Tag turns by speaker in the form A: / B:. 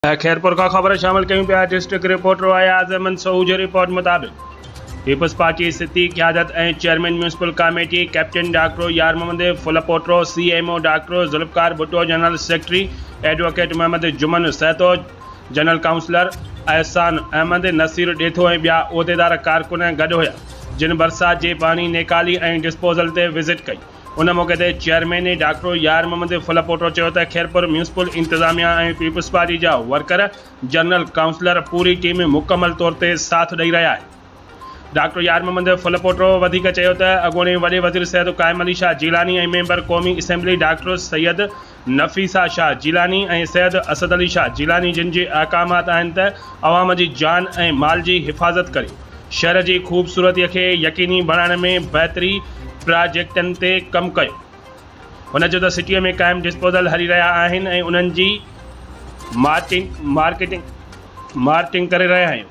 A: खैरपुर का खबर शामिल कयूं पिया। डिस्ट्रिक्ट रिपोर्टर आयाज़ अहमद सहू जी रिपोर्ट मुताबिक पीपल्स पार्टी सिटी क़यादत ऐं chairman municipal committee captain doctor Yar Mohammad Phulpotro, CMO doctor Zulfiqar Bhutto, general secretary advocate Mohammad Juman Sahito, general councillor Ehsan Ahmed, Naseer डेथो ऐं ॿिया उहिदेदार कारकुन गॾु हुआ, जिन बरसात जे पानी नेकाली ऐं डिस्पोजल ते विज़िट कई। उन मौके ते चेयरमैन डॉक्टर यार मोहम्मद फुलपोट्रो चयो त खैरपुर म्यूनसिपल इंतज़ामिया ऐं पीपल्स पार्टी जा वर्कर, जनरल काउंसलर पूरी टीम मुकमल तौर ते साथ ॾेई रहिया आहिनि। डॉक्टर यार मोहम्मद फुलपोट्रो वधीक चयो त अॻूणे वॾे वज़ीर सैयद क़ाइम अली शाह जीलानी ऐं मेंबर क़ौमी असेंबली डॉक्टर सैयद नफ़ीसा शाह जीलानी ऐं सैयद असद अली शाह जीलानी, जिन जे अहकामात आहिनि त अवाम जी जान ऐं माल जी हिफ़ाज़त करे शहर जी ख़ूबसूरतीअ खे यकीनी बणाइण में बहितरी प्रोजेक्टनि ते कमु कयो। हुन चयो त सिटीअ में क़ाइमु डिस्पोजल हली रहिया आहिनि ऐं उन्हनि जी मार्केटिंग करे रहिया आहियूं।